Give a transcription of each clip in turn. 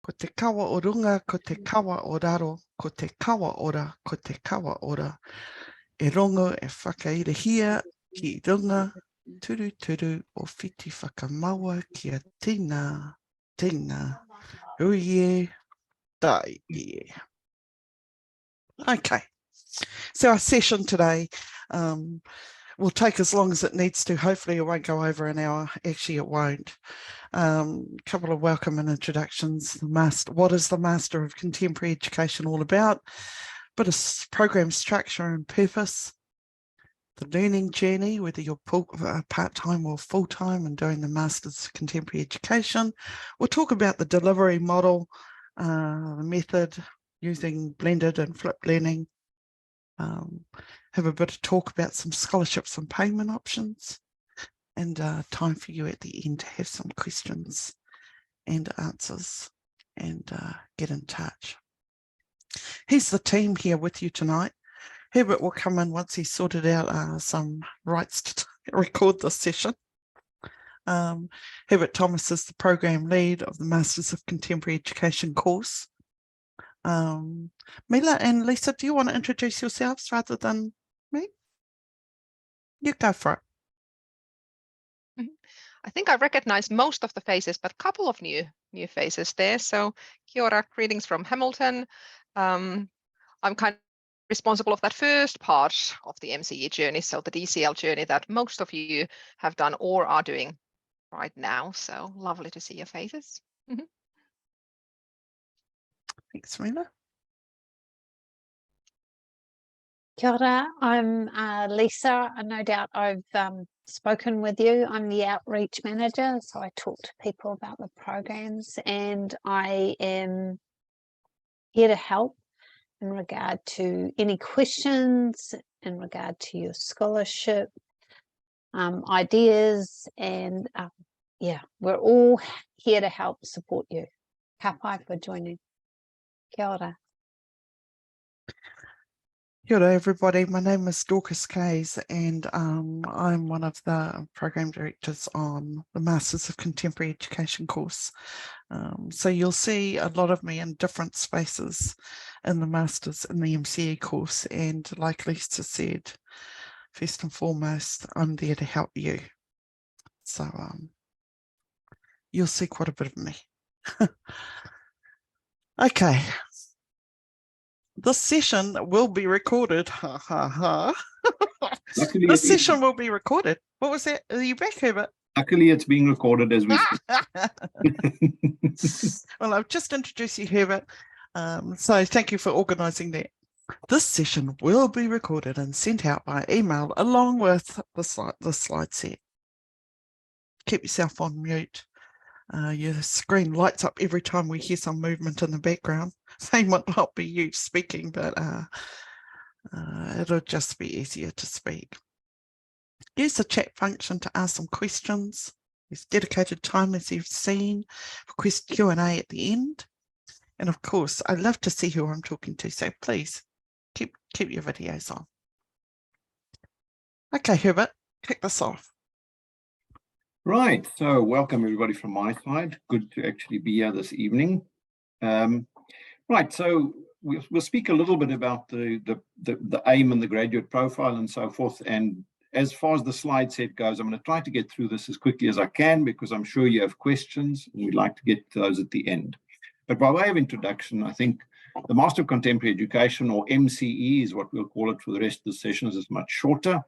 ko te kawa o runga, ko te kawa o raro, ko te kawa ora, ko te kawa ora. E rongo e whakairehia ki runga, turu turu o whiti whakamaua kia tina, tina, uie, tai ie. Okay, so our session today will take as long as it needs to. Hopefully it won't go over an hour. Actually, it won't. Couple of welcome and introductions. What is the Master of Contemporary Education all about? Bit of program structure and purpose. The learning journey, whether you're part-time or full-time and doing the Masters of Contemporary Education. We'll talk about the delivery model, the method, using blended and flipped learning. Have a bit of talk about some scholarships and payment options, and time for you at the end to have some questions and answers and get in touch. Here's the team here with you tonight. Herbert will come in once he's sorted out some rights to record this session. Herbert Thomas is the program lead of the Masters of Contemporary Education course. Mila and Lisa, do you want to introduce yourselves rather than me? You go for it. I think I recognize most of the faces, but a couple of new faces there. So kia ora, greetings from Hamilton. I'm kind of responsible of that first part of the MCE journey, so the DCL journey that most of you have done or are doing right now. So lovely to see your faces. Thanks, Mila. Kia ora, I'm Lisa. No doubt I've spoken with you. I'm the outreach manager, so I talk to people about the programs, and I am here to help in regard to any questions in regard to your scholarship ideas, and yeah, we're all here to help support you. Ka pai for joining. Kia ora. Kia ora, everybody. My name is Dorcas Kays, and I'm one of the program directors on the Masters of Contemporary Education course. So you'll see a lot of me in different spaces in the Masters in the MCE course, and like Lisa said, first and foremost, I'm there to help you. So you'll see quite a bit of me. Okay. This session will be recorded. Ha ha ha. This session will be recorded. What was that? Are you back, Herbert? Luckily, it's being recorded as we speak. Well, I've just introduced you, Herbert. So thank you for organising that. This session will be recorded and sent out by email along with the slide set. Keep yourself on mute. Your screen lights up every time we hear some movement in the background. They might not be you speaking, but it'll just be easier to speak. Use the chat function to ask some questions. There's dedicated time, as you've seen, for Q&A at the end. And of course, I love to see who I'm talking to, so please keep your videos on. Okay, Herbert, kick this off. Right, so welcome everybody from my side. Good to actually be here this evening. Right, so we'll speak a little bit about the aim and the graduate profile and so forth. And as far as the slide set goes, I'm going to try to get through this as quickly as I can because I'm sure you have questions and we'd like to get to those at the end. But by way of introduction, I think the Master of Contemporary Education, or MCE, is what we'll call it for the rest of the sessions, is much shorter.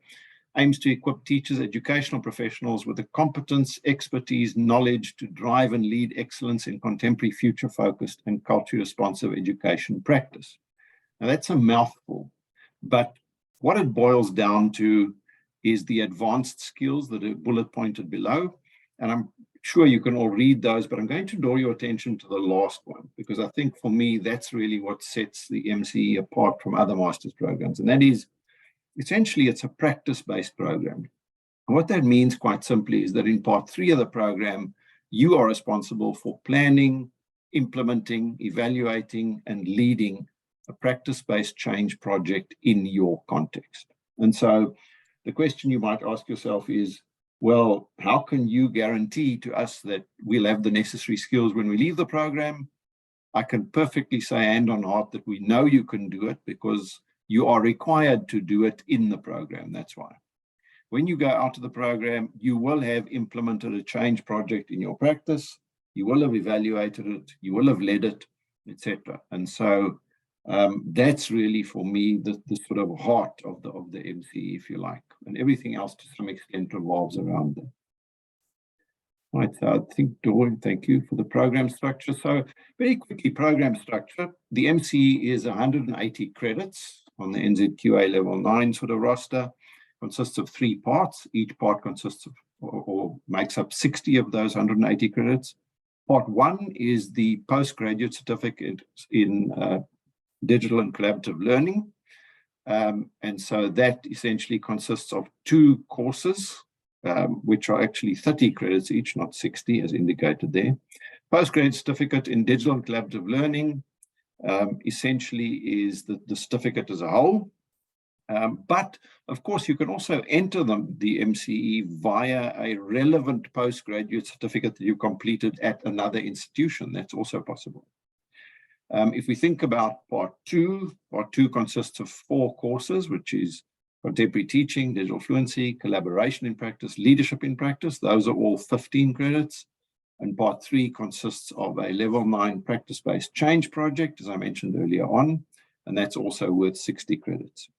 Aims to equip teachers, educational professionals with the competence, expertise, knowledge to drive and lead excellence in contemporary, future-focused and culturally responsive education practice. Now that's a mouthful, but what it boils down to is the advanced skills that are bullet pointed below. And I'm sure you can all read those, but I'm going to draw your attention to the last one, because I think for me, that's really what sets the MCE apart from other master's programs. And that is, essentially, it's a practice-based program. And what that means, quite simply, is that in part 3 of the program, you are responsible for planning, implementing, evaluating, and leading a practice-based change project in your context. And so the question you might ask yourself is, well, how can you guarantee to us that we'll have the necessary skills when we leave the program? I can perfectly say hand on heart that we know you can do it because you are required to do it in the program. That's why. When you go out of the program, you will have implemented a change project in your practice. You will have evaluated it. You will have led it, etc. And so that's really for me the sort of heart of the MCE, if you like, and everything else to some extent revolves around that. Right, so I think, Dawn, thank you for the program structure. So very quickly, program structure. The MCE is 180 credits on the NZQA level 9 sort of roster. Consists of 3 parts. Each part consists of or makes up 60 of those 180 credits. Part 1 is the postgraduate certificate in digital and collaborative learning. And so that essentially consists of 2 courses, which are actually 30 credits each, not 60 as indicated there. Postgraduate certificate in digital and collaborative learning essentially is the certificate as a whole. But of course, you can also enter the MCE via a relevant postgraduate certificate that you completed at another institution. That's also possible. If we think about part 2 consists of 4 courses, which is contemporary teaching, digital fluency, collaboration in practice, leadership in practice. Those are all 15 credits. And part 3 consists of a level 9 practice-based change project, as I mentioned earlier on, and that's also worth 60 credits.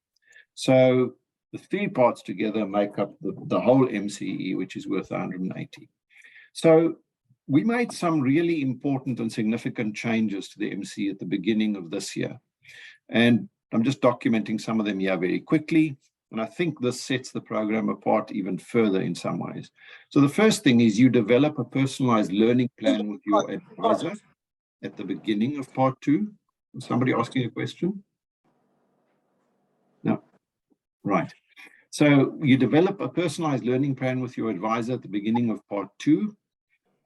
So the 3 parts together make up the whole MCE, which is worth 180. So we made some really important and significant changes to the MCE at the beginning of this year. And I'm just documenting some of them here very quickly. And I think this sets the program apart even further in some ways. So the first thing is you develop a personalized learning plan with your advisor at the beginning of part 2. Was somebody asking a question? No. Right. So you develop a personalized learning plan with your advisor at the beginning of part 2.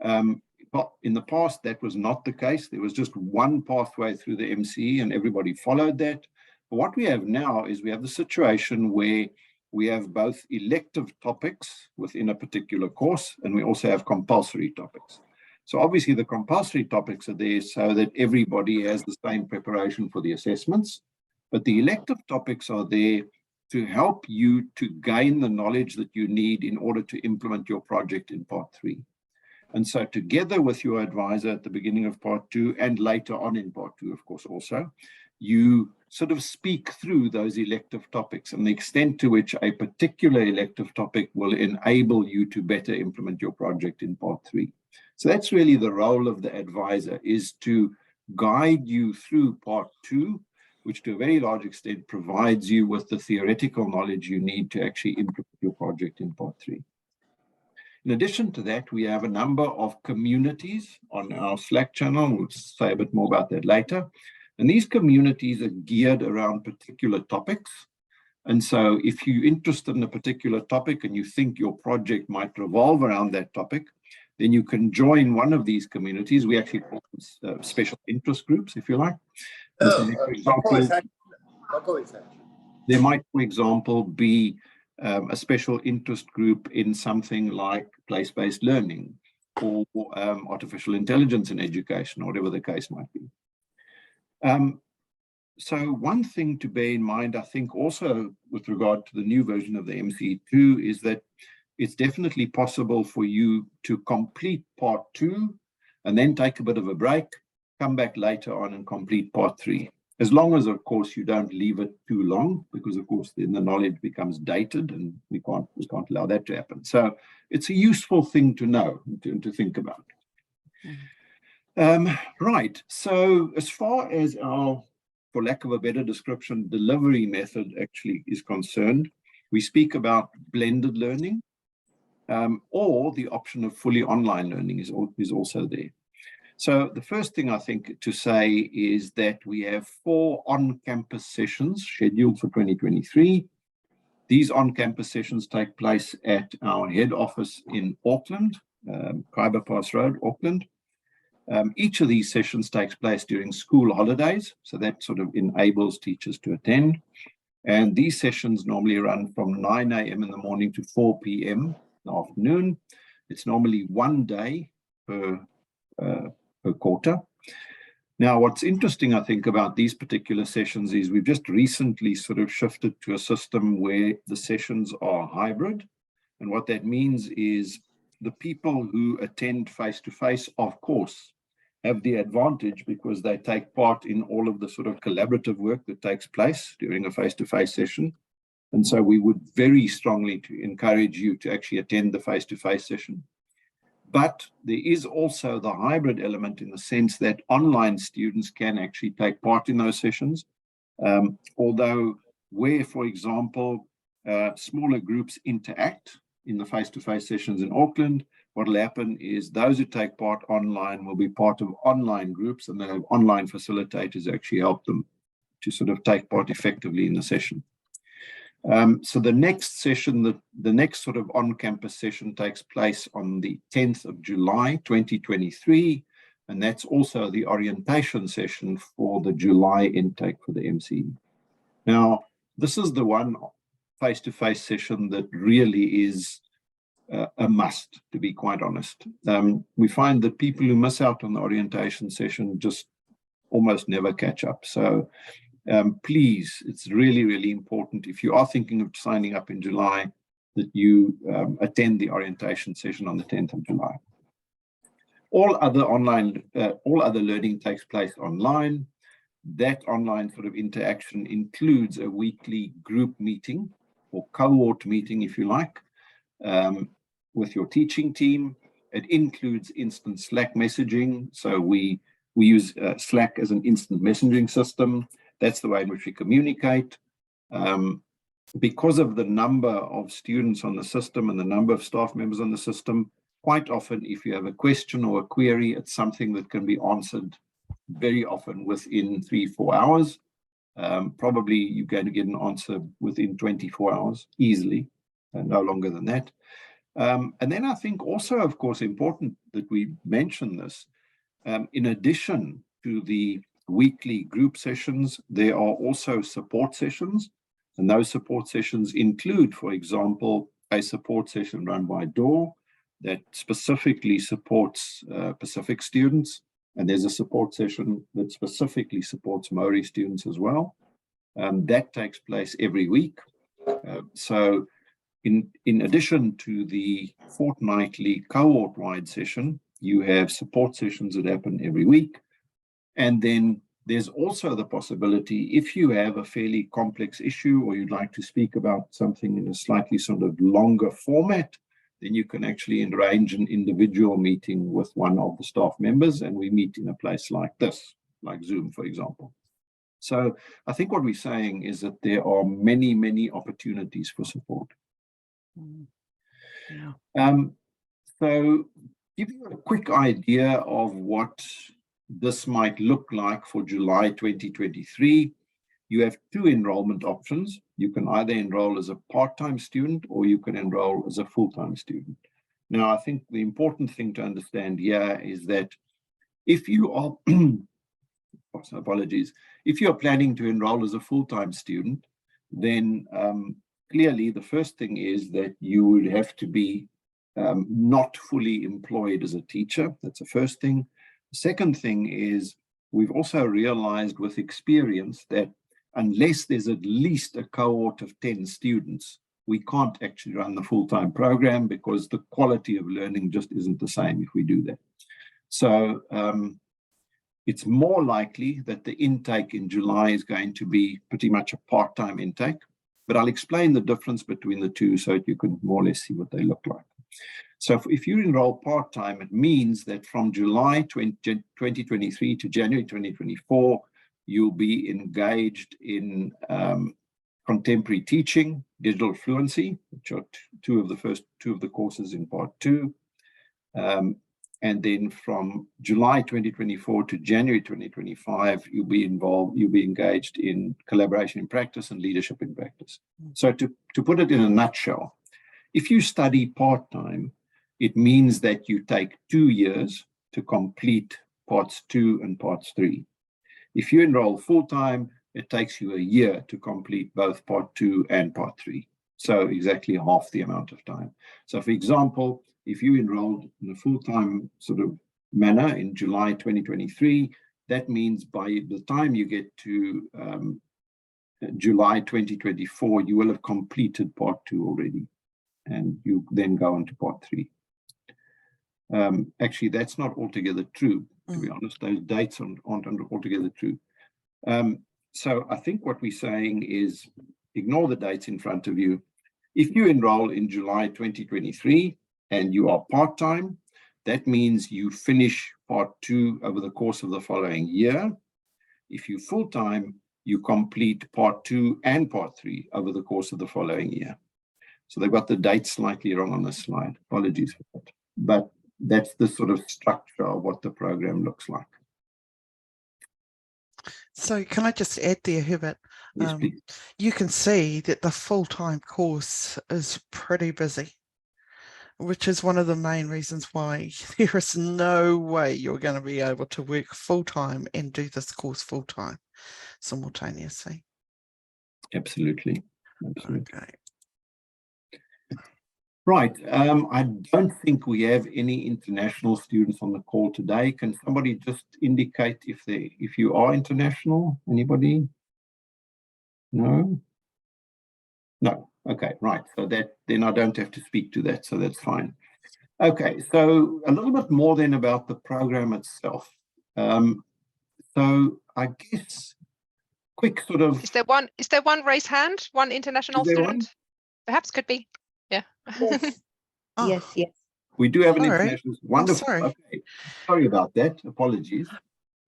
In the past, that was not the case. There was just one pathway through the MCE and everybody followed that. But what we have now is we have the situation where we have both elective topics within a particular course, and we also have compulsory topics. So obviously the compulsory topics are there so that everybody has the same preparation for the assessments, but the elective topics are there to help you to gain the knowledge that you need in order to implement your project in part 3. And so together with your advisor at the beginning of part 2 and later on in part 2, of course, also, you sort of speak through those elective topics and the extent to which a particular elective topic will enable you to better implement your project in part 3. So that's really the role of the advisor, is to guide you through part 2, which to a very large extent provides you with the theoretical knowledge you need to actually implement your project in part 3. In addition to that, we have a number of communities on our Slack channel. We'll say a bit more about that later. And these communities are geared around particular topics. And so if you're interested in a particular topic and you think your project might revolve around that topic, then you can join one of these communities. We actually call them special interest groups, if you like. So for example, there might, for example, be a special interest group in something like place-based learning or artificial intelligence in education, or whatever the case might be. So one thing to bear in mind, I think also with regard to the new version of the MCE2, is that it's definitely possible for you to complete part 2 and then take a bit of a break, come back later on and complete part 3. As long as, of course, you don't leave it too long, because, of course, then the knowledge becomes dated and we can't allow that to happen. So it's a useful thing to know, to think about. Right. So as far as our, for lack of a better description, delivery method actually is concerned, we speak about blended learning, or the option of fully online learning is also there. So the first thing I think to say is that we have 4 on-campus sessions scheduled for 2023. These on-campus sessions take place at our head office in Auckland, Khyber Pass Road, Auckland. Each of these sessions takes place during school holidays, so that sort of enables teachers to attend. And these sessions normally run from 9 a.m. in the morning to 4 p.m. in the afternoon. It's normally 1 day per quarter. Now, what's interesting, I think, about these particular sessions is we've just recently sort of shifted to a system where the sessions are hybrid. And what that means is the people who attend face-to-face, of course, have the advantage because they take part in all of the sort of collaborative work that takes place during a face-to-face session. And so we would very strongly encourage you to actually attend the face-to-face session. But there is also the hybrid element in the sense that online students can actually take part in those sessions. Although where, for example, smaller groups interact in the face-to-face sessions in Auckland, what will happen is those who take part online will be part of online groups, and they'll have online facilitators actually help them to sort of take part effectively in the session. So the next session, the next sort of on-campus session takes place on the 10th of July, 2023, and that's also the orientation session for the July intake for the MCE. Now, this is the one face-to-face session that really is a must, to be quite honest. We find that people who miss out on the orientation session just almost never catch up. So please, it's really, really important if you are thinking of signing up in July that you attend the orientation session on the 10th of July. All other learning takes place online. That online sort of interaction includes a weekly group meeting or cohort meeting, if you like, with your teaching team. It includes instant Slack messaging. So we use Slack as an instant messaging system. That's the way in which we communicate. Because of the number of students on the system and the number of staff members on the system, quite often if you have a question or a query, it's something that can be answered very often within 3-4 hours. Probably you're going to get an answer within 24 hours easily, and no longer than that. And then I think also, of course, important that we mention this. In addition to the weekly group sessions, there are also support sessions, and those support sessions include, for example, a support session run by DOR that specifically supports Pacific students, and there's a support session that specifically supports Maori students as well. That takes place every week. So in addition to the fortnightly cohort-wide session, you have support sessions that happen every week. And then there's also the possibility, if you have a fairly complex issue or you'd like to speak about something in a slightly sort of longer format, then you can actually arrange an individual meeting with one of the staff members, and we meet in a place like this, like Zoom, for example. So I think what we're saying is that there are many, many opportunities for support. Yeah. So give you a quick idea of what this might look like for July 2023. You have 2 enrollment options. You can either enroll as a part-time student or you can enroll as a full-time student. Now, I think the important thing to understand here is that if you are, apologies, if you're planning to enroll as a full-time student, then clearly the first thing is that you would have to be not fully employed as a teacher. That's the first thing. The second thing is we've also realized with experience that unless there's at least a cohort of 10 students, we can't actually run the full-time program because the quality of learning just isn't the same if we do that. So it's more likely that the intake in July is going to be pretty much a part-time intake, but I'll explain the difference between the two so that you can more or less see what they look like. So if you enroll part-time, it means that from July 2023 to January 2024, you'll be engaged in contemporary teaching, digital fluency, which are two of the courses in part 2. And then from July 2024 to January 2025, you'll be engaged in collaboration in practice and leadership in practice. So to put it in a nutshell, if you study part-time, it means that you take 2 years to complete parts 2 and parts 3. If you enroll full-time, it takes you a year to complete both part 2 and part 3. So exactly half the amount of time. So for example, if you enrolled in a full-time sort of manner in July 2023, that means by the time you get to July 2024, you will have completed part 2 already, and you then go on to part 3. Actually, that's not altogether true, to be honest. Those dates aren't altogether true. So I think what we're saying is ignore the dates in front of you. If you enroll in July 2023 and you are part-time, that means you finish part 2 over the course of the following year. If you're full-time, you complete part 2 and part 3 over the course of the following year. So they've got the dates slightly wrong on this slide. Apologies for that. But that's the sort of structure of what the program looks like. So can I just add there, Herbert? Yes, please. You can see that the full-time course is pretty busy, which is one of the main reasons why there is no way you're going to be able to work full-time and do this course full-time simultaneously. Absolutely. Absolutely. Okay. Right. I don't think we have any international students on the call today. Can somebody just indicate if you are international? Anybody? No? No. Okay, right. So then I don't have to speak to that, so that's fine. Okay, so a little bit more then about the program itself. So I guess quick sort of... Is there one raised hand? One international student? One? Perhaps could be. Yeah. Yes. Oh, Yes. We do have an sorry. international... Wonderful. Sorry. Okay. Sorry about that. Apologies.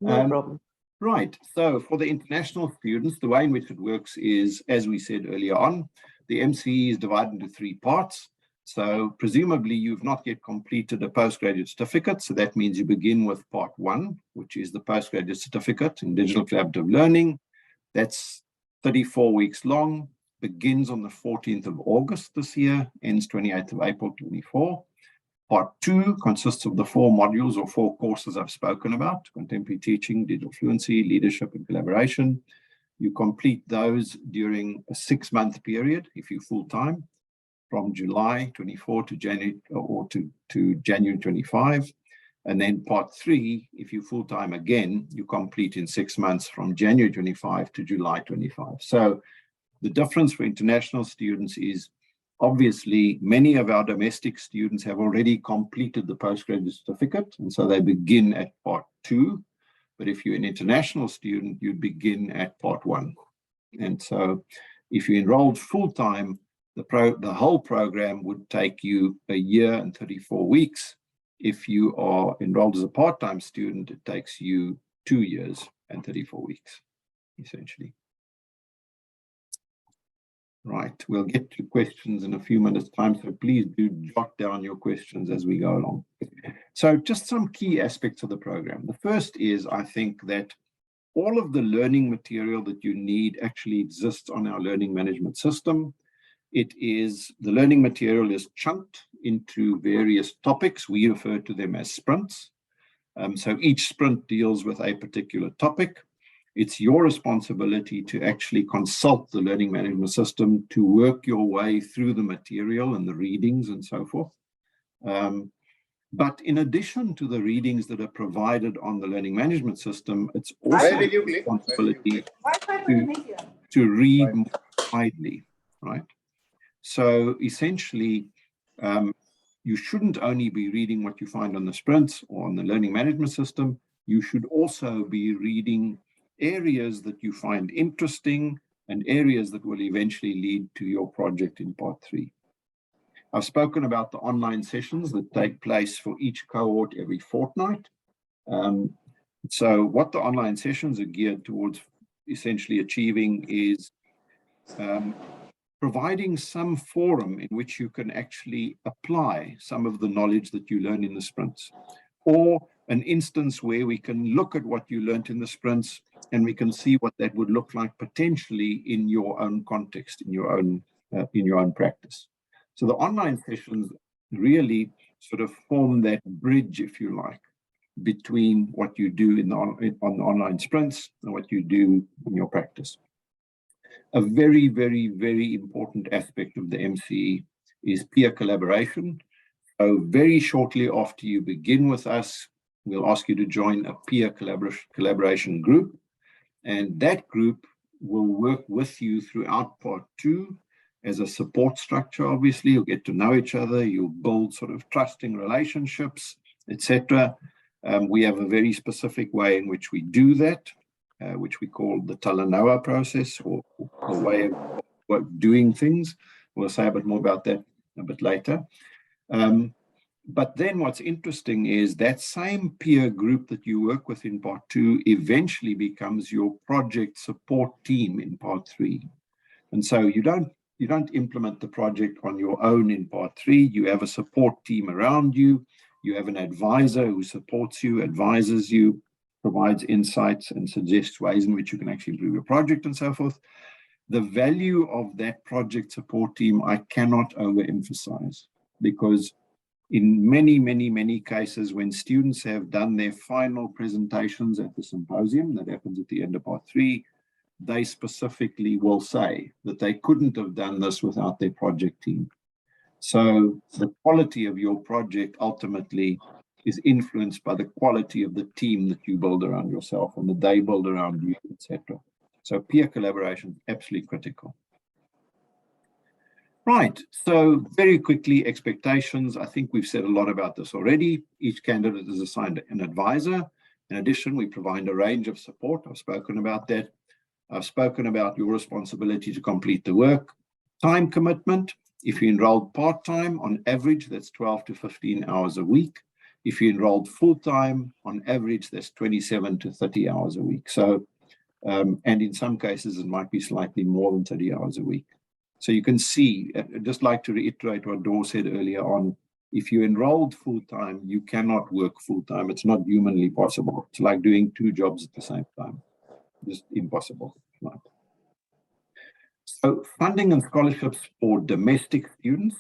No problem. Right. So for the international students, the way in which it works is, as we said earlier on, the MCE is divided into 3 parts. So presumably you've not yet completed a postgraduate certificate. So that means you begin with part 1, which is the postgraduate certificate in digital collaborative learning. That's 34 weeks long, begins on the 14th of August this year, ends 28th of April 24. Part 2 consists of the 4 modules or 4 courses I've spoken about: contemporary teaching, digital fluency, leadership, and collaboration. You complete those during a 6-month period if you're full-time, from July 24 to January to January 25. And then part 3, if you're full-time again, you complete in 6 months from January 25 to July 25. So the difference for international students is obviously many of our domestic students have already completed the postgraduate certificate, and so they begin at part 2. But if you're an international student, you begin at part 1. And so if you enrolled full-time, the whole program would take you 1 year and 34 weeks. If you are enrolled as a part-time student, it takes you 2 years and 34 weeks, essentially. Right, we'll get to questions in a few minutes' time, so please do jot down your questions as we go along. So just some key aspects of the program. The first is, I think, that all of the learning material that you need actually exists on our learning management system. The learning material is chunked into various topics. We refer to them as sprints. So each sprint deals with a particular topic. It's your responsibility to actually consult the learning management system to work your way through the material and the readings and so forth. But in addition to the readings that are provided on the learning management system, it's also your responsibility to read more widely, right? So essentially, you shouldn't only be reading what you find on the sprints or on the learning management system. You should also be reading areas that you find interesting and areas that will eventually lead to your project in part 3. I've spoken about the online sessions that take place for each cohort every fortnight. So what the online sessions are geared towards essentially achieving is providing some forum in which you can actually apply some of the knowledge that you learn in the sprints, or an instance where we can look at what you learned in the sprints and we can see what that would look like potentially in your own context, in your own practice. So the online sessions really sort of form that bridge, if you like, between what you do on the online sprints and what you do in your practice. A very, very, very important aspect of the MCE is peer collaboration. So very shortly after you begin with us, we'll ask you to join a peer collaboration group, and that group will work with you throughout part 2 as a support structure. Obviously, you'll get to know each other, you'll build sort of trusting relationships, etc. We have a very specific way in which we do that, which we call the Talanoa process, or the way of doing things. We'll say a bit more about that a bit later. But then what's interesting is that same peer group that you work with in part 2 eventually becomes your project support team in part 3. And so you don't implement the project on your own in part 3. You have a support team around you. You have an advisor who supports you, advises you, provides insights, and suggests ways in which you can actually improve your project and so forth. The value of that project support team I cannot overemphasize, because in many, many, many cases, when students have done their final presentations at the symposium, that happens at the end of part 3, they specifically will say that they couldn't have done this without their project team. So the quality of your project ultimately is influenced by the quality of the team that you build around yourself and that they build around you, etc. So peer collaboration is absolutely critical. Right, so very quickly, expectations. I think we've said a lot about this already. Each candidate is assigned an advisor. In addition, we provide a range of support. I've spoken about that. I've spoken about your responsibility to complete the work. Time commitment. If you enrolled part-time, on average, that's 12 to 15 hours a week. If you enrolled full-time, on average, that's 27 to 30 hours a week. So, and in some cases, it might be slightly more than 30 hours a week. So you can see, I'd just like to reiterate what Dor said earlier on, if you enrolled full-time, you cannot work full-time. It's not humanly possible. It's like doing 2 jobs at the same time. Just impossible. Right. So funding and scholarships for domestic students.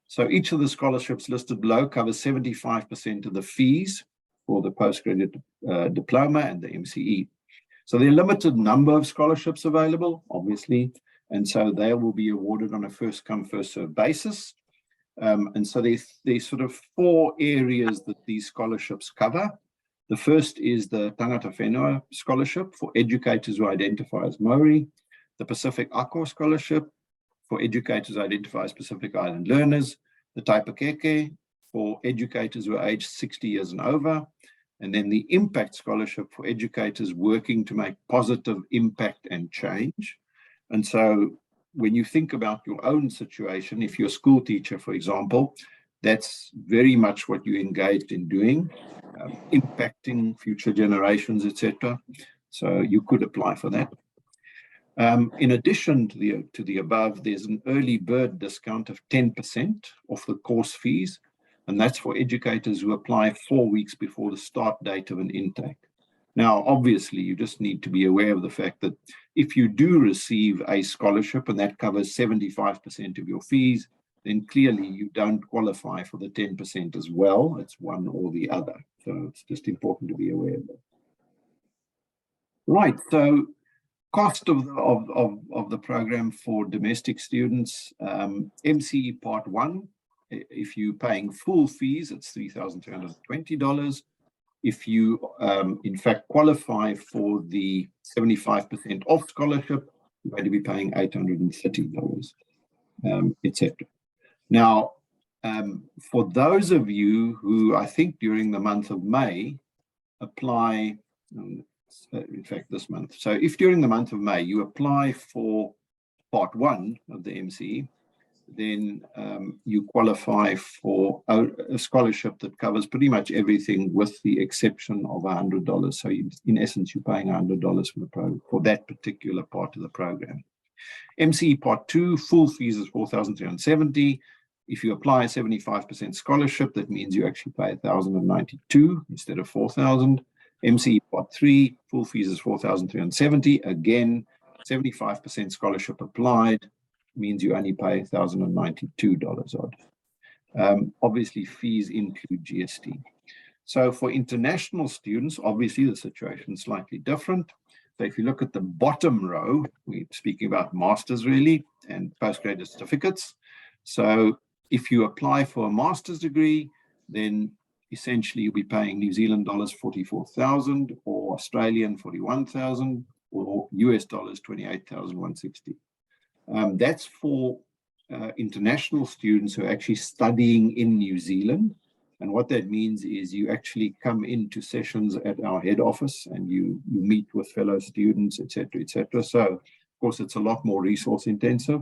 So each of the scholarships listed below covers 75% of the fees for the postgraduate diploma and the MCE. So there are a limited number of scholarships available, obviously, and so they will be awarded on a first-come, first-served basis. And so there's sort of 4 areas that these scholarships cover. The first is the Tangata Whenua Scholarship for educators who identify as Maori, the Pacific Ako Scholarship for educators who identify as Pacific Island learners, the Taipakeke for educators who are aged 60 years and over, and then the Impact Scholarship for educators working to make positive impact and change. And so when you think about your own situation, if you're a school teacher, for example, that's very much what you engaged in doing, impacting future generations, etc. So you could apply for that. In addition to the above, there's an early bird discount of 10% off the course fees, and that's for educators who apply 4 weeks before the start date of an intake. Now, obviously, you just need to be aware of the fact that if you do receive a scholarship and that covers 75% of your fees, then clearly you don't qualify for the 10% as well. It's one or the other. So it's just important to be aware of that. Right, so cost of the program for domestic students, MCE Part 1, if you're paying full fees, it's $3,220. If you, in fact, qualify for the 75% off scholarship, you're going to be paying $830, etc. Now, for those of you who I think during the month of May apply, in fact, this month. So if during the month of May you apply for Part 1 of the MCE, then you qualify for a scholarship that covers pretty much everything with the exception of $100. So in essence, you're paying $100 for that particular part of the program. MCE Part 2, full fees is $4,370. If you apply a 75% scholarship, that means you actually pay $1,092 instead of $4,000. MCE Part 3, full fees is $4,370. Again, 75% scholarship applied means you only pay $1,092 odd. Obviously, fees include GST. So for international students, obviously the situation is slightly different. So if you look at the bottom row, we're speaking about masters really and postgraduate certificates. So if you apply for a master's degree, then essentially you'll be paying New Zealand dollars 44,000, or Australian 41,000, or US dollars 28,160. That's for international students who are actually studying in New Zealand. And what that means is you actually come into sessions at our head office and you meet with fellow students, etc., etc. So, of course, it's a lot more resource intensive.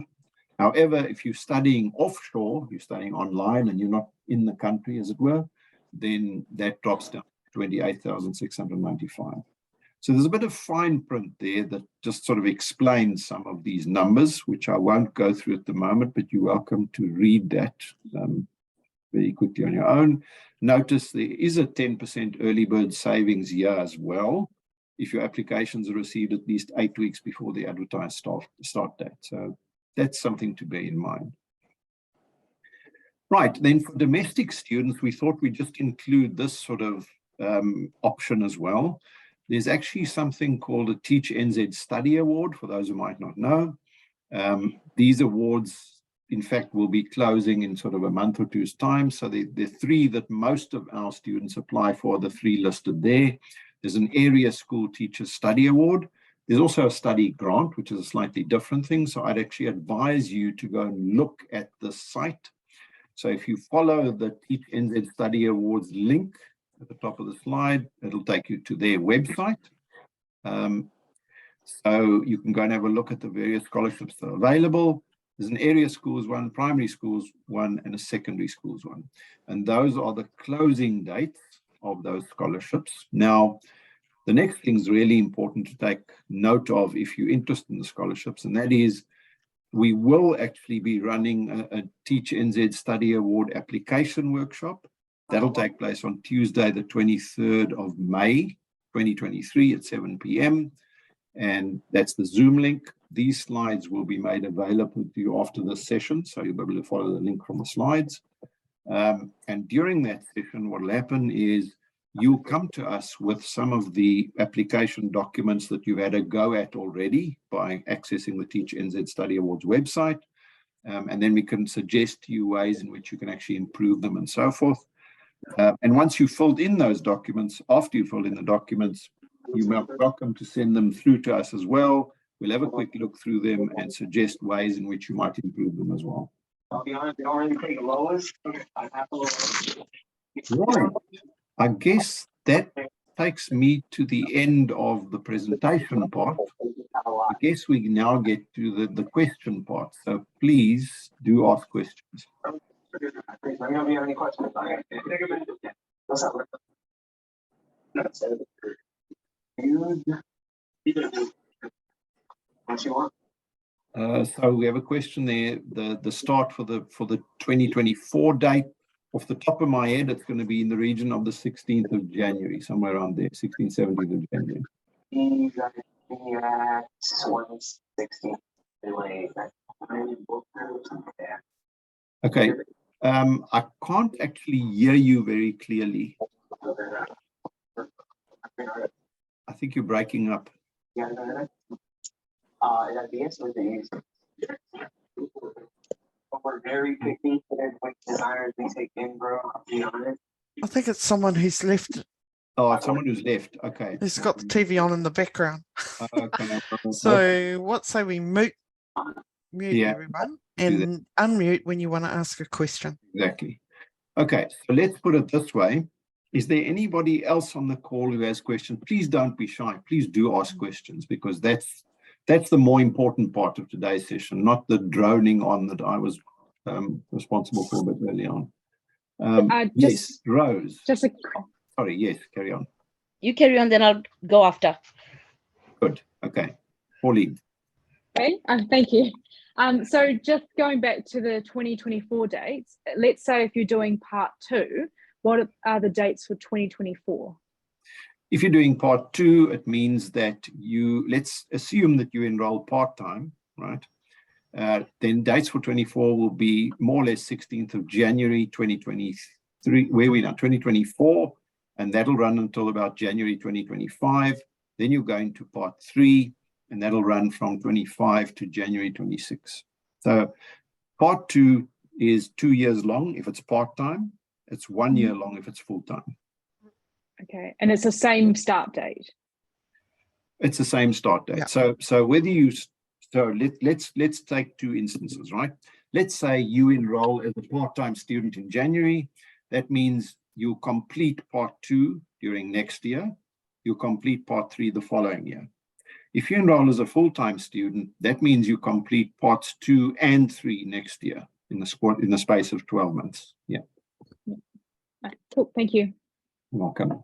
However, if you're studying offshore, you're studying online and you're not in the country, as it were, then that drops down to 28,695. So there's a bit of fine print there that just sort of explains some of these numbers, which I won't go through at the moment, but you're welcome to read that very quickly on your own. Notice there is a 10% early bird savings here as well, if your applications are received at least 8 weeks before the advertised start date. So that's something to bear in mind. Right, then for domestic students, we thought we'd just include this sort of option as well. There's actually something called a Teach NZ Study Award, for those who might not know. These awards, in fact, will be closing in sort of a month or two's time. So the three that most of our students apply for, the three listed there. There's an Area School Teachers Study Award. There's also a study grant, which is a slightly different thing. So I'd actually advise you to go and look at the site. So if you follow the Teach NZ Study Awards link at the top of the slide, it'll take you to their website. So you can go and have a look at the various scholarships that are available. There's an area schools one, primary schools one, and a secondary schools one. And those are the closing dates of those scholarships. Now, the next thing is really important to take note of if you're interested in the scholarships, and that is we will actually be running a Teach NZ Study Award application workshop. That'll take place on Tuesday, the 23rd of May, 2023 at 7 p.m. And that's the Zoom link. These slides will be made available to you after this session, so you'll be able to follow the link from the slides. And during that session, what will happen is you'll come to us with some of the application documents that you've had a go at already by accessing the Teach NZ Study Awards website. And then we can suggest to you ways in which you can actually improve them and so forth. And once you've filled in those documents, after you fill in the documents, you're welcome to send them through to us as well. We'll have a quick look through them and suggest ways in which you might improve them as well. I'll be honest, they don't really take the lowest. I have to. Right. I guess that takes me to the end of the presentation part. I guess we now get to the question part. So please do ask questions. Let me know if you have any questions. What's up? What you want? So we have a question there. The start for the 2024 date. Off the top of my head, it's going to be in the region of the 16th of January, somewhere around there, 16th, 17th of January. Okay. I can't actually hear you very clearly. I think you're breaking up. We're very picky with which designers we take in, bro. I'll be honest. I think it's someone who's left. Oh, someone who's left. Okay. Who's got the TV on in the background. Okay. So what say we mute everyone and unmute when you want to ask a question. Exactly. Okay, so let's put it this way. Is there anybody else on the call who has questions? Please don't be shy. Please do ask questions, because that's the more important part of today's session, not the droning on that I was responsible for a bit early on. Yes, Rose. Sorry, yes, carry on. You carry on, then I'll go after. Good, okay. Pauline. Okay, thank you. So just going back to the 2024 dates, let's say if you're doing part 2, what are the dates for 2024? If you're doing part 2, it means that let's assume that you enroll part-time, right? Then dates for 24 will be more or less 16th of January 2023, where we now 2024, and that'll run until about January 2025. Then you go into part 3, and that'll run from 25 to January 26. So part 2 is 2 years long if it's part-time, It's 1 year long if it's full-time. Okay, and it's the same start date. It's the same start date. Yeah. So whether you, so let's take two instances, right? Let's say you enroll as a part-time student in January. That means you complete part 2 during next year. You complete part 3 the following year. If you enroll as a full-time student, that means you complete parts 2 and 3 next year in the space of 12 months. Yeah. Cool, thank you. Welcome.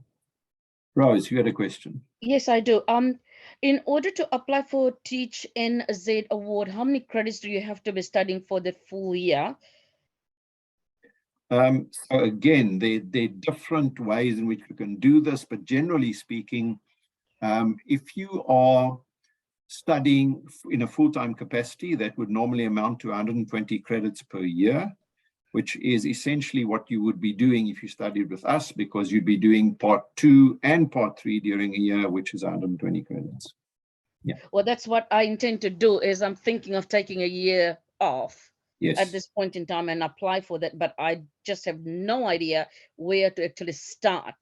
Rose, you had a question. Yes, I do. In order to apply for Teach NZ award, how many credits do you have to be studying for the full year? So again, there are different ways in which we can do this, but generally speaking, if you are studying in a full-time capacity, that would normally amount to 120 credits per year, which is essentially what you would be doing if you studied with us, because you'd be doing part 2 and part 3 during a year, which is 120 credits. Yeah. Well, that's what I intend to do. Is I'm thinking of taking a year off at this point in time and apply for that, but I just have no idea where to actually start.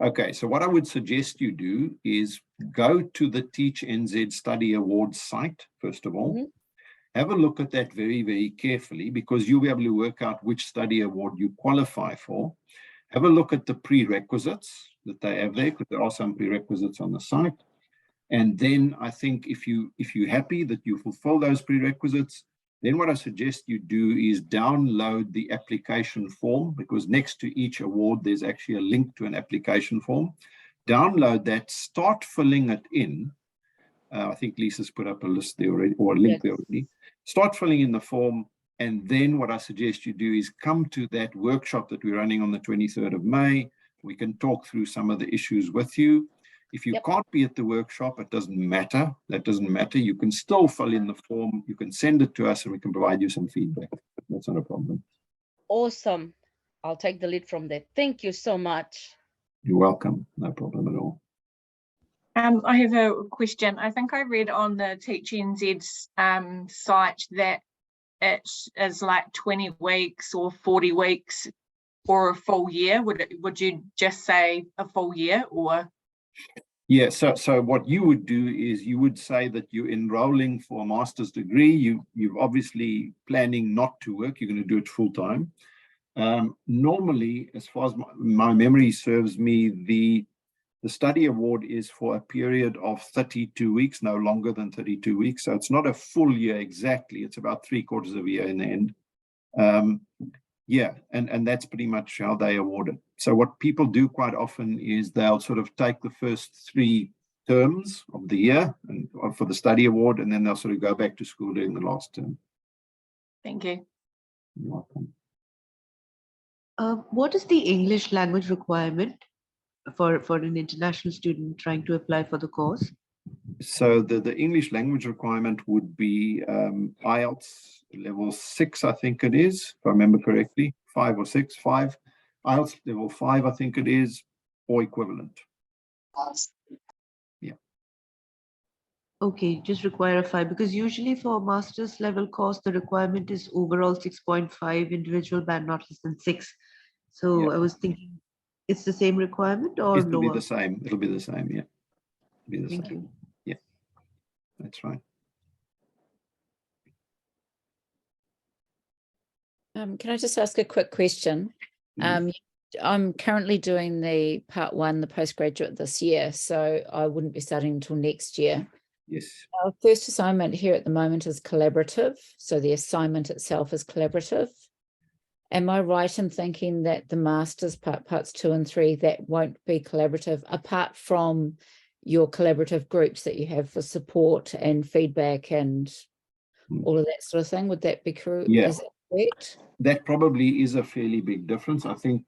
Okay, so what I would suggest you do is go to the Teach NZ Study Awards site, first of all. Have a look at that very, very carefully, because you'll be able to work out which study award you qualify for. Have a look at the prerequisites that they have there, because there are some prerequisites on the site. And then I think if you're happy that you fulfill those prerequisites, then what I suggest you do is download the application form, because next to each award, there's actually a link to an application form. Download that, start filling it in. I think Lisa's put up a list there already, or a link there already. Start filling in the form, and then what I suggest you do is come to that workshop that we're running on the 23rd of May. We can talk through some of the issues with you. If you can't be at the workshop, it doesn't matter. That doesn't matter. You can still fill in the form. You can send it to us and we can provide you some feedback. That's not a problem. Awesome. I'll take the lead from there. Thank you so much. You're welcome. No problem at all. I have a question. I think I read on the Teach NZ's site that it is like 20 weeks or 40 weeks for a full year. Would you just say a full year, or? Yeah, so what you would do is you would say that you're enrolling for a master's degree. You're obviously planning not to work. You're going to do it full time. Normally, as far as my memory serves me, the study award is for a period of 32 weeks, no longer than 32 weeks. So it's not a full year exactly. It's about 3/4 of a year in the end. Yeah, and that's pretty much how they award it. So what people do quite often is they'll sort of take the first 3 terms of the year and for the study award, and then they'll sort of go back to school during the last term. Thank you. You're welcome. What is the English language requirement for an international student trying to apply for the course? So the English language requirement would be IELTS level 6, I think it is, if I remember correctly, 5 or 6, 5. IELTS level 5, I think it is, or equivalent. Yeah. Okay, just require a 5, because usually for a master's level course, the requirement is overall 6.5, individual band not less than 6. So I was thinking it's the same requirement or It'll lower? be the same. It'll be the same, yeah. It'll be the Thank same. you. Yeah, that's right. Can I just ask a quick question? I'm currently doing the part 1, the postgraduate this year, so I wouldn't be starting until next year. Yes. Our first assignment here at the moment is collaborative, so the assignment itself is collaborative. Am I right in thinking that the master's parts 2 and 3, that won't be collaborative, apart from your collaborative groups that you have for support and feedback and all of that sort of thing? Would that be correct? Yeah. Is that correct? That probably is a fairly big difference. I think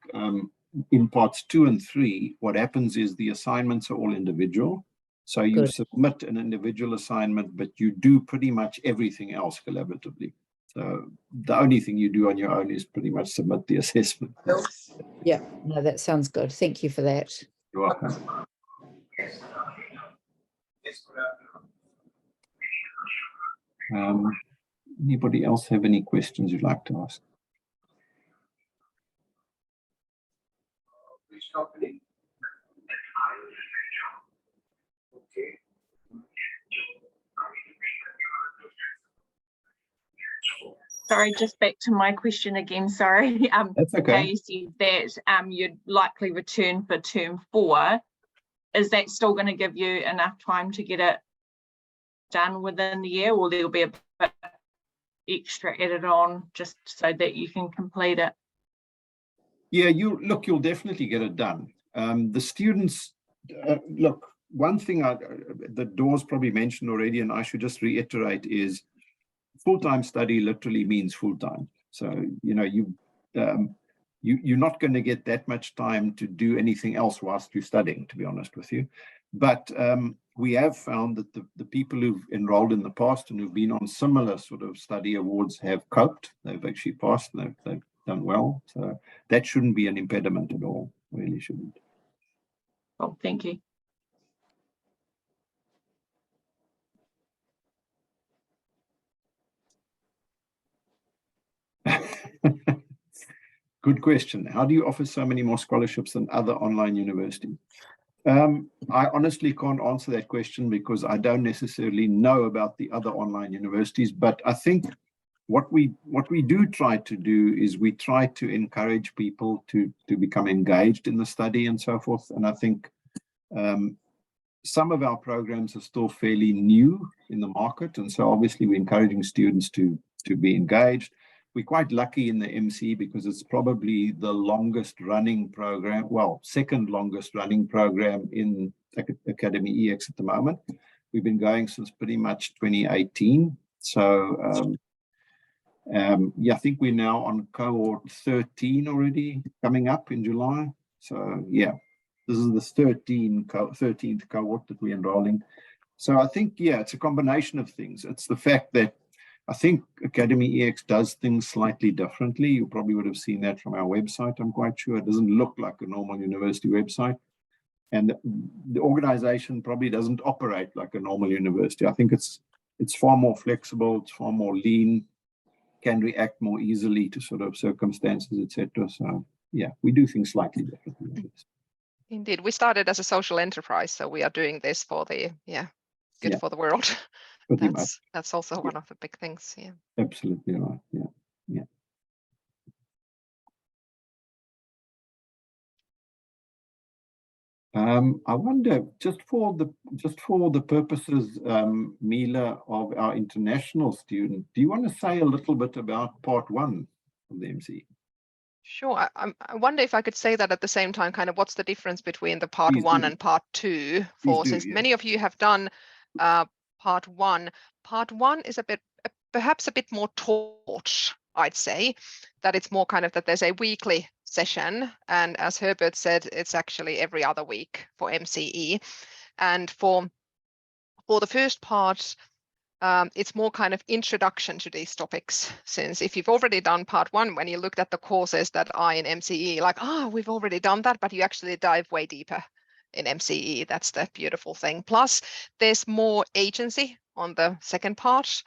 in parts 2 and 3, what happens is the assignments are all individual. So you submit an individual assignment, but you do pretty much everything else collaboratively. So the only thing you do on your own is pretty much submit the assessment. Yeah, no, that sounds good. Thank you for that. You're welcome. Anybody else have any questions you'd like to ask? Okay. Sorry, just back to my question again, sorry. That's okay. You said that you'd likely return for term 4. Is that still going to give you enough time to get it done within the year, or there'll be a bit extra added on just so that you can complete it? Yeah, you'll definitely get it done. The students, look, one thing that Dawn's probably mentioned already, and I should just reiterate, is full-time study literally means full-time. So, you're not going to get that much time to do anything else whilst you're studying, to be honest with you. But we have found that the people who've enrolled in the past and who've been on similar sort of study awards have coped. They've actually passed. They've done well. So that shouldn't be an impediment at all. Really shouldn't. Oh, thank you. Good question. How do you offer so many more scholarships than other online universities? I honestly can't answer that question because I don't necessarily know about the other online universities, but I think what we do try to do is we try to encourage people to become engaged in the study and so forth. And I think some of our programs are still fairly new in the market. And so obviously we're encouraging students to be engaged. We're quite lucky in the MC because it's probably the longest running program, well, second longest running program in Academy EX at the moment. We've been going since pretty much 2018. So yeah, I think we're now on cohort 13 already, coming up in July. So yeah, this is the 13th cohort that we're enrolling. So I think, yeah, it's a combination of things. It's the fact that I think Academy EX does things slightly differently. You probably would have seen that from our website, I'm quite sure. It doesn't look like a normal university website. And the organization probably doesn't operate like a normal university. I think it's far more flexible, it's far more lean, can react more easily to sort of circumstances, etc. So yeah, we do things slightly differently. Indeed, we started as a social enterprise, so we are doing this for the good for the world. That's also one of the big things. Yeah, absolutely right. Yeah. I wonder, just for the purposes, Mila, of our international student, do you want to say a little bit about part 1 of the MC? Sure. I wonder if I could say that at the same time, kind of what's the difference between the part 1 and part 2? Since many of you have done part 1. Part 1 is perhaps a bit more taught, I'd say, that it's more kind of that there's a weekly session, and as Herbert said, it's actually every other week for MCE. And for the first part, it's more kind of introduction to these topics, since if you've already done part 1, when you looked at the courses that are in MCE, like, we've already done that, but you actually dive way deeper in MCE. That's the beautiful thing. Plus, there's more agency on the second part,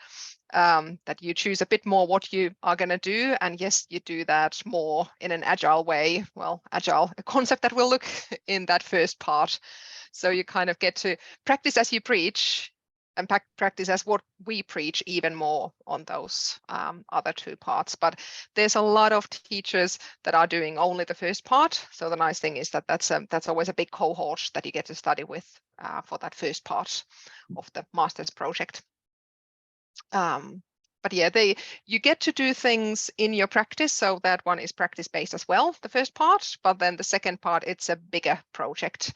that you choose a bit more what you are going to do. And yes, you do that more in an agile way. Well, agile, a concept that we'll look in that first part. So you kind of get to practice as you preach, and practice as what we preach even more on those other 2 parts. But there's a lot of teachers that are doing only the first part. So the nice thing is that that's always a big cohort that you get to study with for that first part of the master's project. But yeah, you get to do things in your practice. So that one is practice-based as well, the first part. But then the second part, it's a bigger project,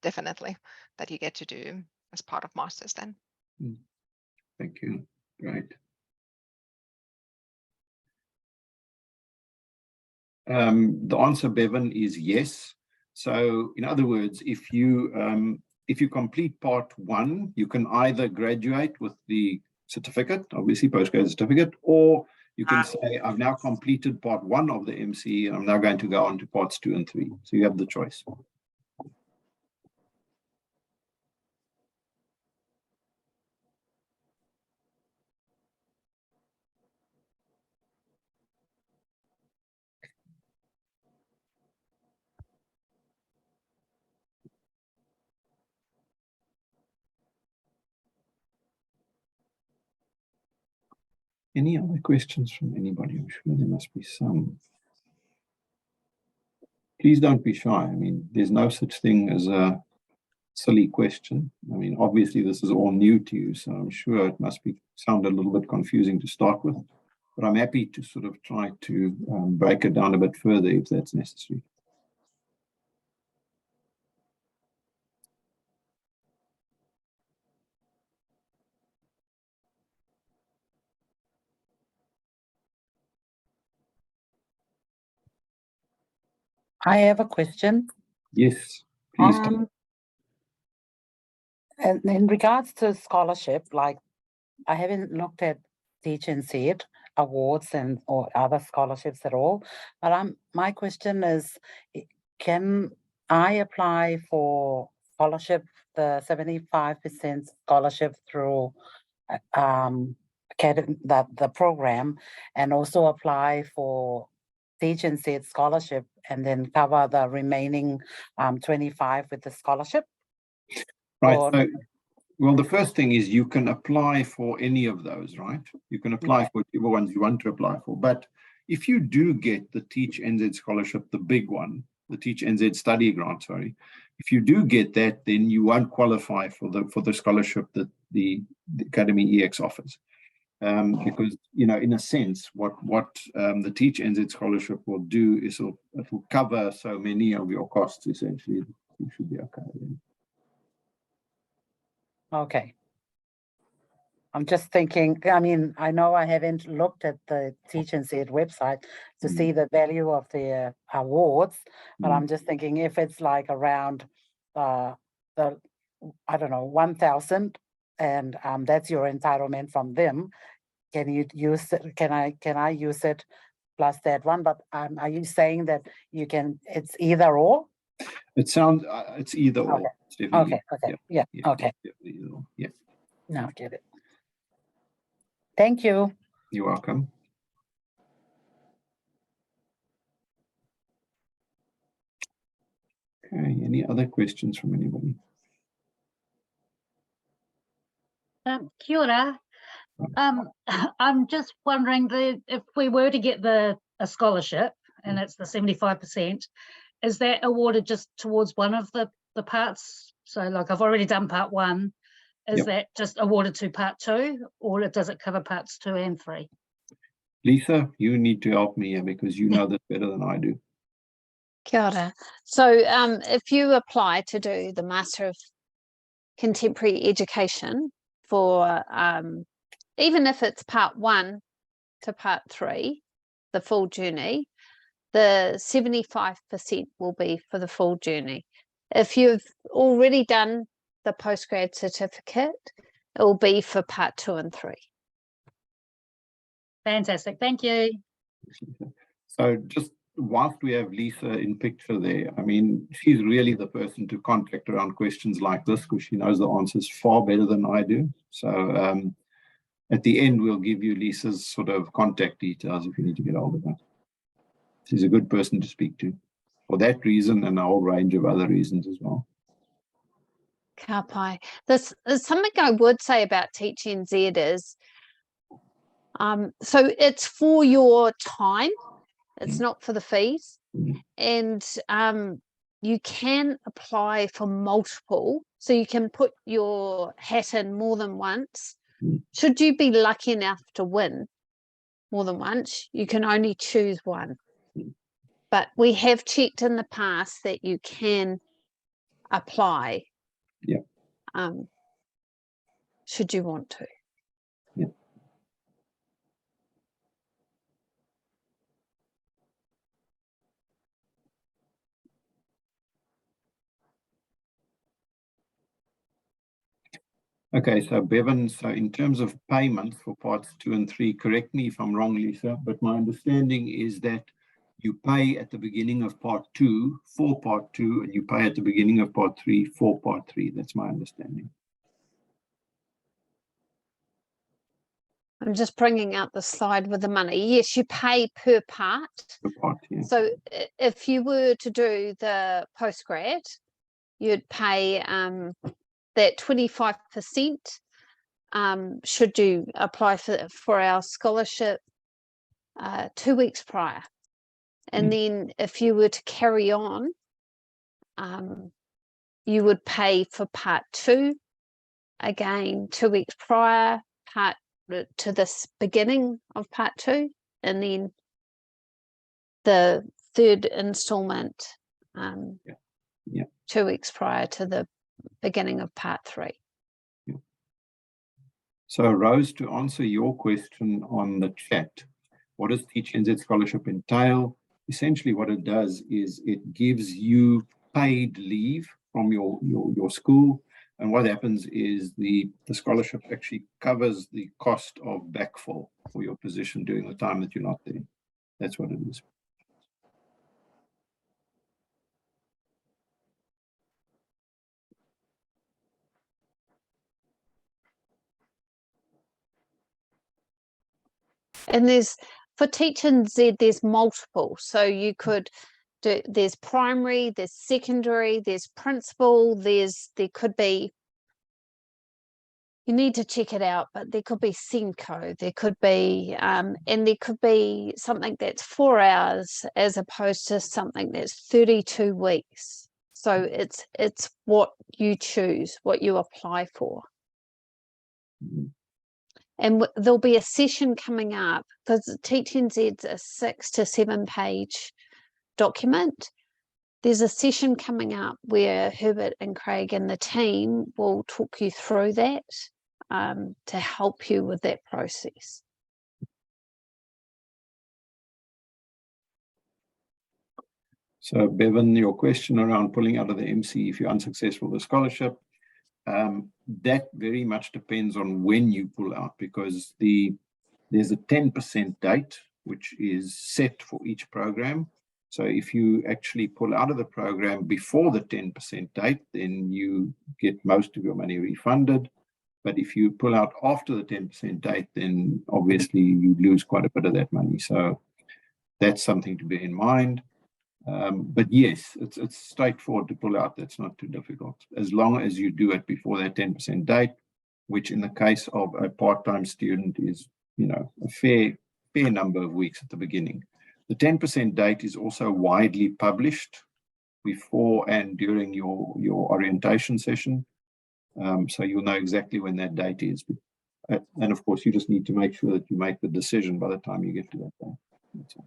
definitely, that you get to do as part of masters then. Thank you. Great. The answer, Bevan, is yes. So in other words, if you complete part 1, you can either graduate with the certificate, obviously postgraduate certificate, or you can say, I've now completed part 1 of the MCE and I'm now going to go on to parts 2 and 3. So you have the choice. Any other questions from anybody? I'm sure there must be some. Please don't be shy. I mean, there's no such thing as a silly question. I mean, obviously this is all new to you, so I'm sure it must sound a little bit confusing to start with, but I'm happy to sort of try to break it down a bit further if that's necessary. I have a question. Yes, please. And in regards to scholarship, like I haven't looked at Teach and Said awards or other scholarships at all, but my question is, can I apply for scholarship, the 75% scholarship through the program, and also apply for Teach and Said scholarship and then cover the remaining 25 with the scholarship? Right. So, well, the first thing is you can apply for any of those, right? You can apply for whichever ones you want to apply for. But if you do get the Teach NZ scholarship, the big one, the Teach NZ study grant, sorry, if you do get that, then you won't qualify for the scholarship that the Academy EX offers. Because, you know, in a sense, what the Teach NZ scholarship will do is it will cover so many of your costs, essentially. You should be okay then. Okay. I'm just thinking, I mean, I know I haven't looked at the Teach and Said website to see the value of the awards, but I'm just thinking if it's like around I don't know, 1,000, and that's your entitlement from them, can you use it? Can I use it plus that one? But are you saying that you can, it's either or? It sounds, it's either or. Okay. Yeah. Okay. Yeah. Now I get it. Thank you. You're welcome. Okay. Any other questions from anybody? Kia ora. I'm just wondering if we were to get a scholarship and it's the 75%, is that awarded just towards one of the parts? So like I've already done part 1. Is that just awarded to part 2, or does it cover parts 2 and 3? Lisa, you need to help me here because you know this better than I do. Kia ora. So if you apply to do the Master of Contemporary Education for even if it's part 1 to part 3, the full journey, the 75% will be for the full journey. If you've already done the postgrad certificate, it will be for part 2 and 3. Fantastic, thank you. So just whilst we have Lisa in picture there, I mean, she's really the person to contact around questions like this because she knows the answers far better than I do. So at the end, we'll give you Lisa's sort of contact details if you need to get hold of her. She's a good person to speak to for that reason and a whole range of other reasons as well. Ka pai. There's something I would say about Teach NZ is, so it's for your time, it's not for the fees, and you can apply for multiple, so you can put your hat in more than once. Should you be lucky enough to win more than once, you can only choose one. But we have checked in the past that you can apply. Yeah. Should you want to. Yeah. Okay, so Bevan, so in terms of payment for parts 2 and 3, correct me if I'm wrong, Lisa, but my understanding is that you pay at the beginning of part 2 for part 2, and you pay at the beginning of part 3 for part 3. That's my understanding. I'm just bringing out the slide with the money. Yes, you pay per part. Per part, yeah. So if you were to do the postgrad, you'd pay that 25%, should you apply for our scholarship 2 weeks prior. And then if you were to carry on, you would pay for part 2 again 2 weeks prior, to this beginning of part 2, and then the third installment 2 weeks prior to the beginning of part 3. So Rose, to answer your question on the chat, what does Teach NZ scholarship entail? Essentially what it does is it gives you paid leave from your school, and what happens is the scholarship actually covers the cost of backfill for your position during the time that you're not there. That's what it is. And for Teach NZ, there's multiple. So you could do, there's primary, there's secondary, there's principal, there could be, you need to check it out, but there could be Senko, there could be, and there could be something that's 4 hours as opposed to something that's 32 weeks. So it's what you choose, what you apply for. And there'll be a session coming up, because Teach NZ's a 6 to 7 page document. There's a session coming up where Herbert and Craig and the team will talk you through that to help you with that process. So Bevan, your question around pulling out of the MC if you're unsuccessful with the scholarship, that very much depends on when you pull out, because there's a 10% date which is set for each program. So if you actually pull out of the program before the 10% date, then you get most of your money refunded. But if you pull out after the 10% date, then obviously you lose quite a bit of that money. So that's something to bear in mind. But yes, it's straightforward to pull out. That's not too difficult, as long as you do it before that 10% date, which in the case of a part-time student is, a fair number of weeks at the beginning. The 10% date is also widely published before and during your orientation session. So you'll know exactly when that date is. And of course, you just need to make sure that you make the decision by the time you get to that date. That's all.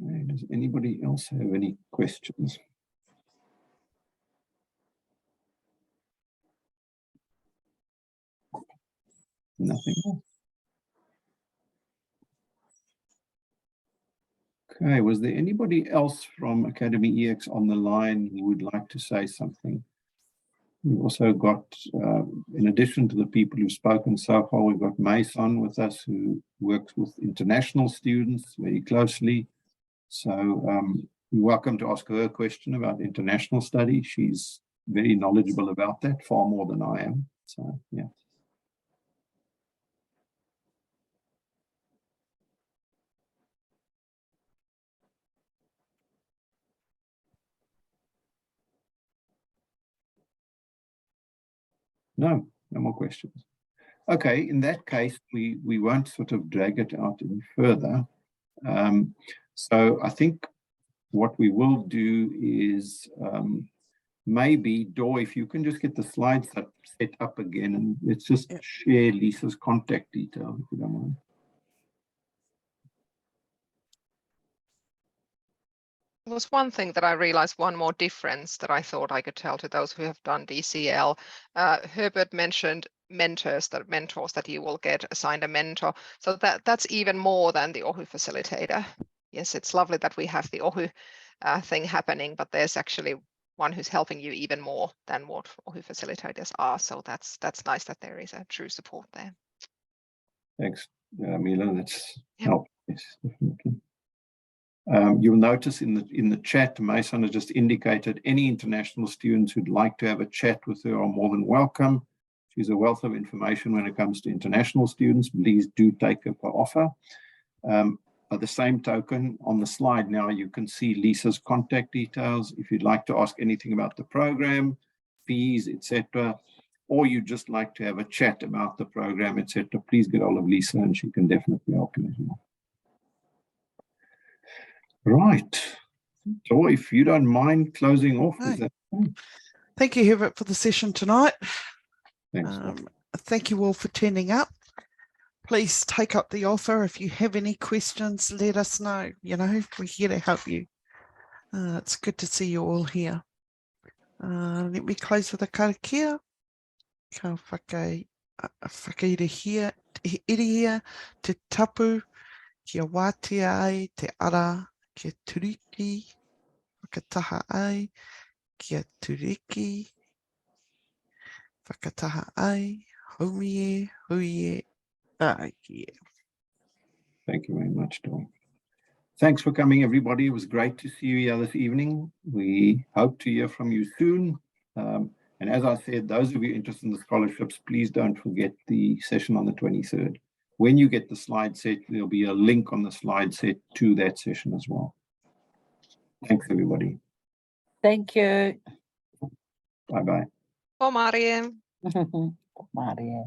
Okay, does anybody else have any questions? Nothing more. Okay, was there anybody else from Academy EX on the line who would like to say something? We've also got, in addition to the people who've spoken so far, we've got Mason with us, who works with international students very closely. So you're welcome to ask her a question about international study. She's very knowledgeable about that, far more than I am. So, yeah. No more questions. Okay, in that case, we won't sort of drag it out any further. So I think what we will do is maybe, Dor, if you can just get the slides set up again, and let's just share Lisa's contact details, if you don't mind. There was one thing that I realized, one more difference that I thought I could tell to those who have done DCL. Herbert mentioned mentors that you will get assigned a mentor. So that's even more than the OHU facilitator. Yes, it's lovely that we have the OHU thing happening, but there's actually one who's helping you even more than what OHU facilitators are. So that's nice that there is a true support there. Thanks, Mila. That's helpful. Yes, definitely. You'll notice in the chat, Mason has just indicated any international students who'd like to have a chat with her are more than welcome. She's a wealth of information when it comes to international students. Please do take up her offer. By the same token, on the slide now, you can see Lisa's contact details. If you'd like to ask anything about the program, fees, etc., or you'd just like to have a chat about the program, etc., please get hold of Lisa and she can definitely help you as well. Right. So if you don't mind closing off, is that fine? Thank you, Herbert, for the session tonight. Thanks. Thank you all for turning up. Please take up the offer. If you have any questions, let us know. You know, we're here to help you. It's good to see you all here. Let me close with a karakia. Ka whakairehia, irihia, te tapu, kia wātea ai, te ara, kia turiki, whakataha ai, kia turiki, whakataha ai, haumie, huie, yeah. Thank you very much, Dawn. Thanks for coming, everybody. It was great to see you here this evening. We hope to hear from you soon. And as I said, those of you interested in the scholarships, please don't forget the session on the 23rd. When you get the slide set, there'll be a link on the slide set to that session as well. Thanks, everybody. Thank you. Bye-bye. Bye, Marie. Marie.